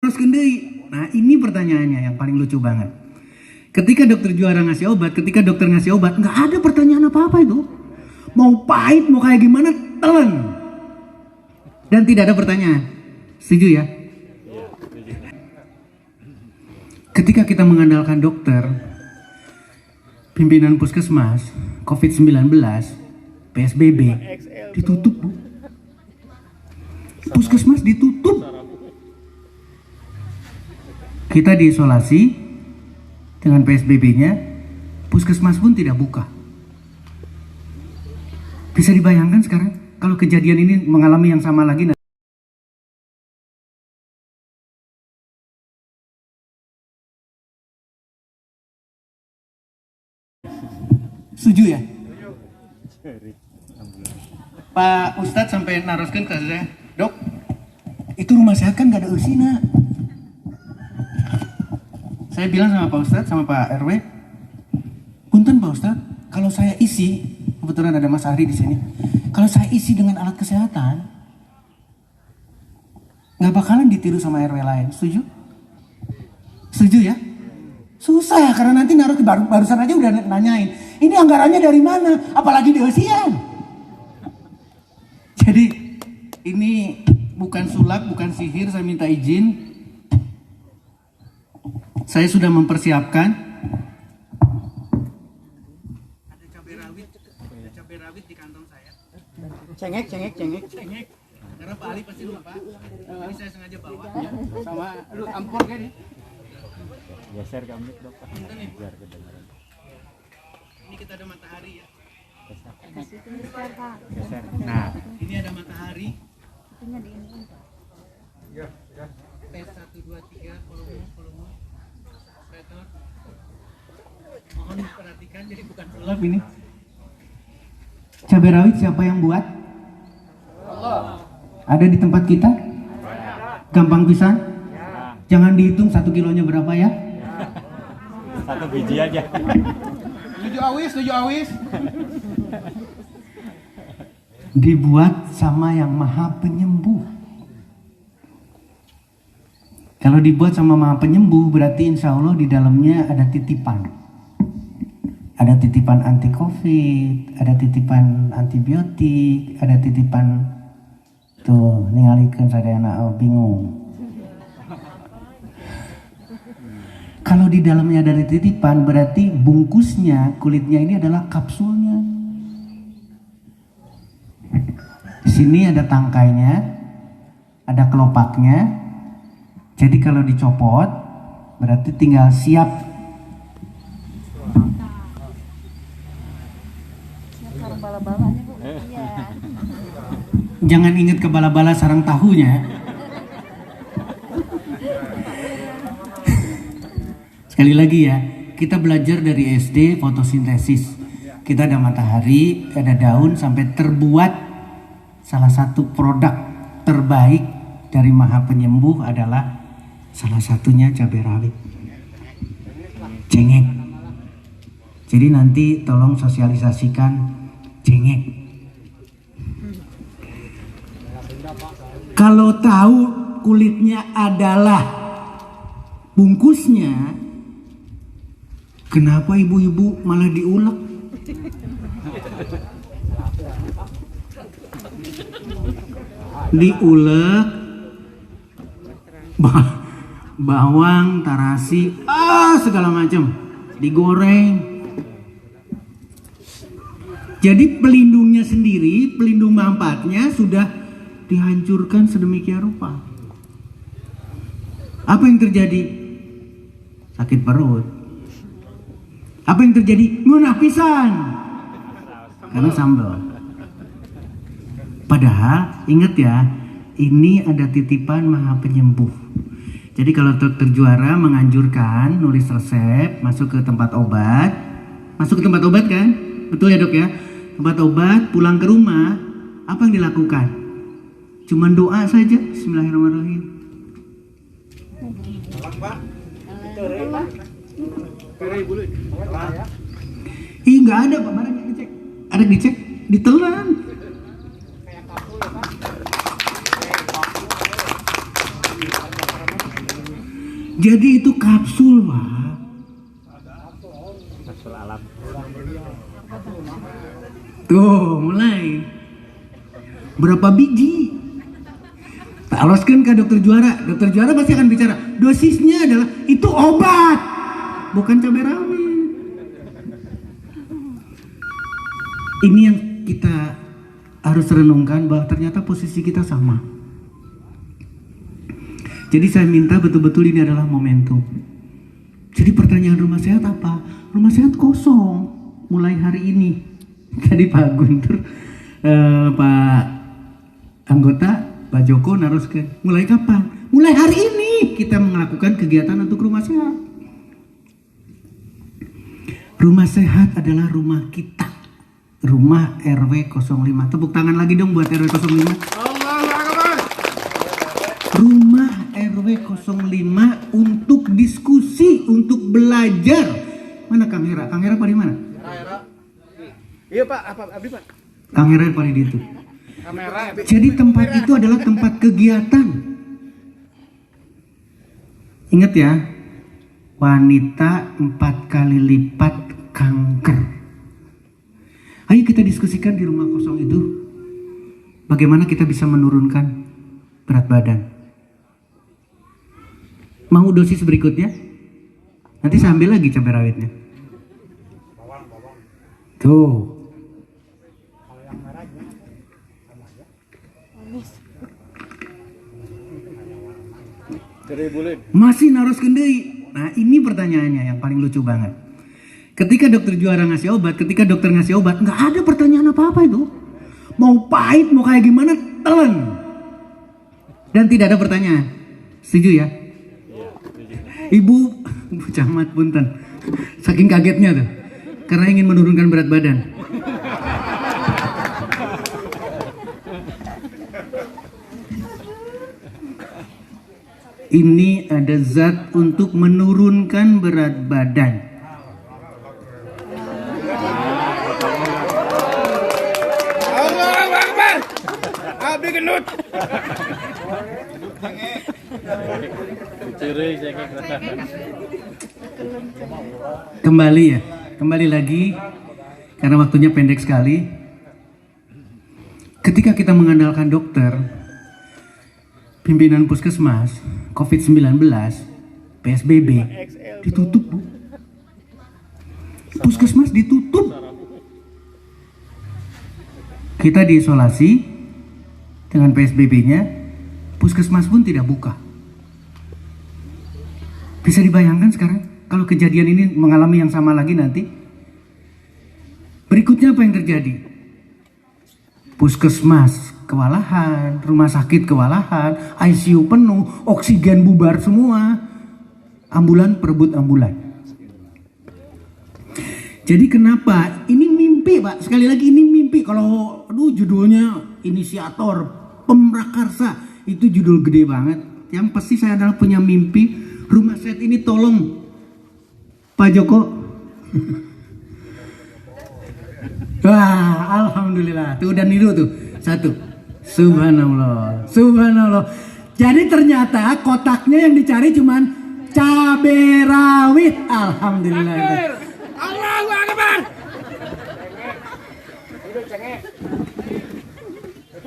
teruskeun deui. Nah, ini pertanyaannya yang paling lucu banget. Ketika dokter juara ngasih obat, ketika dokter ngasih obat, nggak ada pertanyaan apa-apa itu. Mau pahit, mau kayak gimana, telan. Dan tidak ada pertanyaan. Setuju ya? Ketika kita mengandalkan dokter, pimpinan puskesmas, COVID-19, PSBB, ditutup, Bu. Puskesmas ditutup. Kita diisolasi dengan PSBB-nya, puskesmas pun tidak buka. Bisa dibayangkan sekarang kalau kejadian ini mengalami yang sama lagi. Setuju ya? Pak Ustadz sampai naroskan ke saya, Dok, itu rumah sehat kan gak ada usina. Saya bilang sama Pak Ustadz, sama Pak RW, punten Pak Ustadz, kalau saya isi, kebetulan ada Mas Ari di sini, kalau saya isi dengan alat kesehatan, nggak bakalan ditiru sama RW lain. Setuju? Setuju ya? Susah karena nanti naruh barusan aja udah nanyain, ini anggarannya dari mana? Apalagi di Osian. Jadi ini bukan sulap, bukan sihir, saya minta izin. Saya sudah mempersiapkan. Ada cabai rawit di kantong saya. Cengek. Karena Pak Ali pasti lupa. Ini saya sengaja bawa. Sama lu ampor kan ya? Geser gamit dok. Biar kedengaran. Ini kita ada matahari ya. Geser. Nah, ini ada matahari. Tes 1 2 3 volume. Operator. Mohon diperhatikan jadi bukan sulap ini. Cabai rawit siapa yang buat? Allah. Ada di tempat kita? Gampang pisan? Jangan dihitung 1 kilonya berapa ya? 1 biji aja. Setuju awis. Dibuat sama yang maha penyembuh. Kalau dibuat sama maha penyembuh berarti insya Allah di dalamnya ada titipan. Ada titipan anti covid, ada titipan antibiotik, ada titipan tuh ningalikeun sadayana bingung. Kalau di dalamnya ada titipan berarti bungkusnya, kulitnya ini adalah kapsulnya. Di sini ada tangkainya, ada kelopaknya. Jadi kalau dicopot berarti tinggal siap. Jangan ingat ke bala-bala sarang tahunya. Sekali lagi ya, kita belajar dari SD fotosintesis. Kita ada matahari, ada daun sampai terbuat salah satu produk terbaik dari maha penyembuh adalah salah satunya cabai rawit. Cengek. Jadi nanti tolong sosialisasikan cengek. Kalau tahu kulitnya adalah bungkusnya, kenapa ibu-ibu malah diulek? Diulek, bawang, tarasi, segala macam, digoreng. Jadi pelindungnya sendiri, pelindung manfaatnya sudah dihancurkan sedemikian rupa. Apa yang terjadi? Sakit perut. Apa yang terjadi? Ngunah pisan. Karena sambal. Padahal ingat ya, ini ada titipan maha penyembuh. Jadi kalau dokter juara menganjurkan nulis resep, masuk ke tempat obat. Masuk ke tempat obat kan? Betul ya dok ya? Tempat obat, pulang ke rumah, apa yang dilakukan? Cuman doa saja. Bismillahirrahmanirrahim. Ih, nggak ada Pak, barang dicek. Ada dicek, ditelan. Jadi itu kapsul, Pak. Kapsul alam. Tuh, mulai. Berapa biji? Tak aloskan ke dokter juara. Dokter juara pasti akan bicara, dosisnya adalah itu obat, bukan cabai rawit. Ini yang kita harus renungkan, bahwa ternyata posisi kita sama. Jadi saya minta betul-betul ini adalah momentum. Jadi pertanyaan rumah sehat apa? Rumah sehat kosong mulai hari ini. Tadi Pak Guntur, Pak anggota, Pak Joko naruskan. Mulai kapan? Mulai hari ini kita melakukan kegiatan untuk rumah sehat. Rumah sehat adalah rumah kita. Rumah RW 05. Tepuk tangan lagi dong buat RW 05. Allahu Akbar. Rumah RW 05 untuk diskusi, untuk belajar. Mana Kang Hera? Kang Hera pada mana? Iya Pak, apa abdi Pak? Kang Hera pada di itu. Kamera. Jadi tempat itu adalah tempat kegiatan. Ingat ya, wanita 4 kali lipat kanker. Ayo kita diskusikan di rumah kosong itu, bagaimana kita bisa menurunkan berat badan. Mau dosis berikutnya? Nanti saya ambil lagi cabai rawitnya. Tuh. Masih naros kendai. Nah ini pertanyaannya yang paling lucu banget. Ketika dokter juara ngasih obat, ketika dokter ngasih obat, nggak ada pertanyaan apa-apa itu. Mau pahit, mau kayak gimana, telan. Dan tidak ada pertanyaan. Setuju ya? Ibu camat punten. Saking kagetnya tuh. Karena ingin menurunkan berat badan. Ini ada zat untuk menurunkan berat badan. Allahu Akbar. Abdi gendut. Kembali lagi karena waktunya pendek sekali. Ketika kita mengandalkan dokter, pimpinan puskesmas, COVID-19, PSBB ditutup, Bu. Puskesmas ditutup. Kita diisolasi dengan PSBB-nya, puskesmas pun tidak buka. Bisa dibayangkan sekarang kalau kejadian ini mengalami yang sama lagi nanti. Berikutnya apa yang terjadi? Puskesmas kewalahan, rumah sakit kewalahan, ICU penuh, oksigen bubar semua, ambulan perebut ambulan. Jadi kenapa? Ini mimpi Pak, sekali lagi ini mimpi. Kalau judulnya inisiator, pemrakarsa, itu judul gede banget. Yang pasti saya adalah punya mimpi, rumah sehat ini tolong Pak Joko. Wah, alhamdulillah. Tuh udah niru tuh. Satu. Subhanallah. Subhanallah. Jadi ternyata kotaknya yang dicari cuman cabai rawit. Alhamdulillah. Allahu Akbar.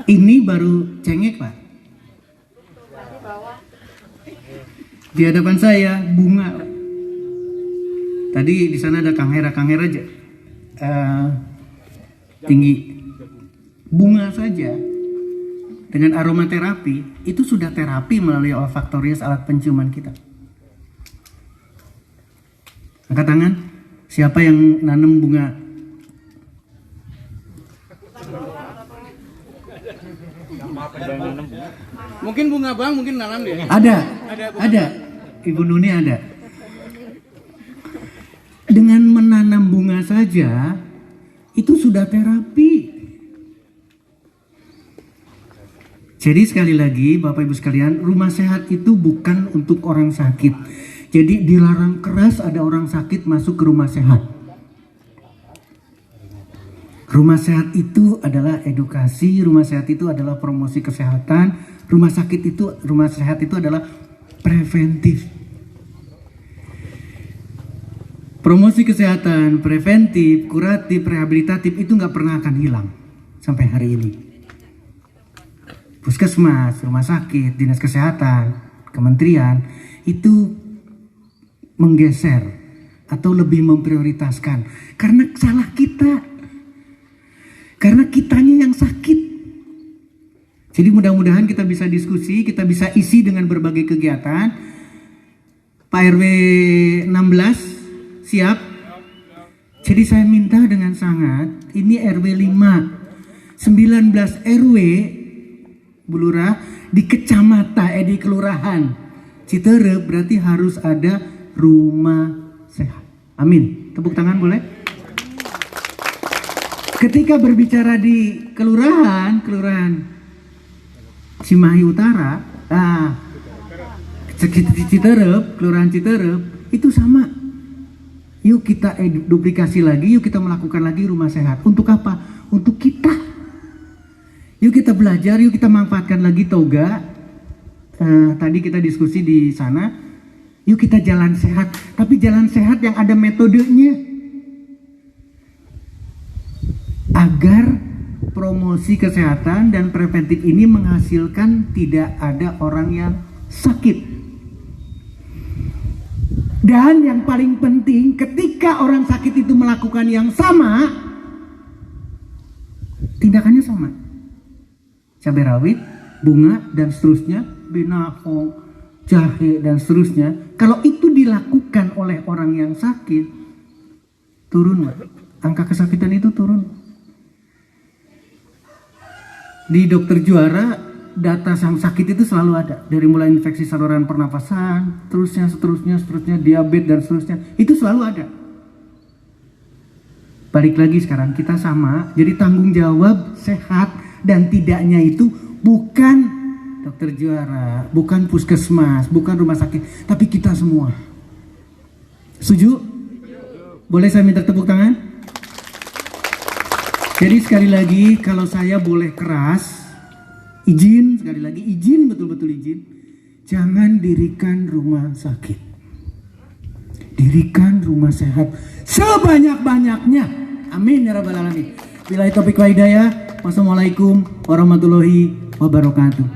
Ini baru cengek, Pak. Di hadapan saya bunga. Tadi di sana ada Kang Hera aja. Tinggi. Bunga saja dengan aromaterapi itu sudah terapi melalui olfaktorius, alat penciuman kita. Angkat tangan. Siapa yang nanam bunga? Mungkin bunga bang, mungkin nanam dia. Ada. Ibu Nuni ada. Dengan menanam bunga saja itu sudah terapi. Jadi sekali lagi Bapak Ibu sekalian, rumah sehat itu bukan untuk orang sakit. Jadi dilarang keras ada orang sakit masuk ke rumah sehat. Rumah sehat itu adalah edukasi, rumah sehat itu adalah promosi kesehatan, rumah sehat itu adalah preventif. Promosi kesehatan, preventif, kuratif, rehabilitatif itu nggak pernah akan hilang sampai hari ini. Puskesmas, rumah sakit, dinas kesehatan, kementerian itu menggeser atau lebih memprioritaskan karena salah kita, karena kitanya yang sakit. Jadi mudah-mudahan kita bisa diskusi, kita bisa isi dengan berbagai kegiatan. Pak RW 16 siap? Jadi saya minta dengan sangat, ini RW 5, 19 RW, Bu Lurah, di kecamatan, di kelurahan Citerep berarti harus ada rumah sehat. Amin. Tepuk tangan boleh? Ketika berbicara di kelurahan Cimahi Utara, Citerep, kelurahan Citerep, itu sama. Yuk kita duplikasi lagi, yuk kita melakukan lagi rumah sehat. Untuk apa? Untuk kita. Yuk kita belajar, yuk kita manfaatkan lagi toga. Tadi kita diskusi di sana. Yuk kita jalan sehat, tapi jalan sehat yang ada metodenya. Agar promosi kesehatan dan preventif ini menghasilkan tidak ada orang yang sakit. Dan yang paling penting, ketika orang sakit itu melakukan yang sama, tindakannya sama. Cabai rawit, bunga, dan seterusnya, benahong, jahe, dan seterusnya. Kalau itu dilakukan oleh orang yang sakit, turun, Mbak. Angka kesakitan itu turun. Di Dokter Juara, data sang sakit itu selalu ada, dari mulai infeksi saluran pernapasan, seterusnya, diabetes dan seterusnya, itu selalu ada. Balik lagi sekarang kita sama, jadi tanggung jawab sehat dan tidaknya itu bukan Dokter Juara, bukan puskesmas, bukan rumah sakit, tapi kita semua. Setuju? Boleh saya minta tepuk tangan? Jadi sekali lagi, kalau saya boleh keras, izin, sekali lagi izin, betul-betul izin. Jangan dirikan rumah sakit. Dirikan rumah sehat sebanyak-banyaknya. Amin ya rabbal alamin. Billahi taufiq wa hidayah. Wassalamualaikum warahmatullahi wabarakatuh.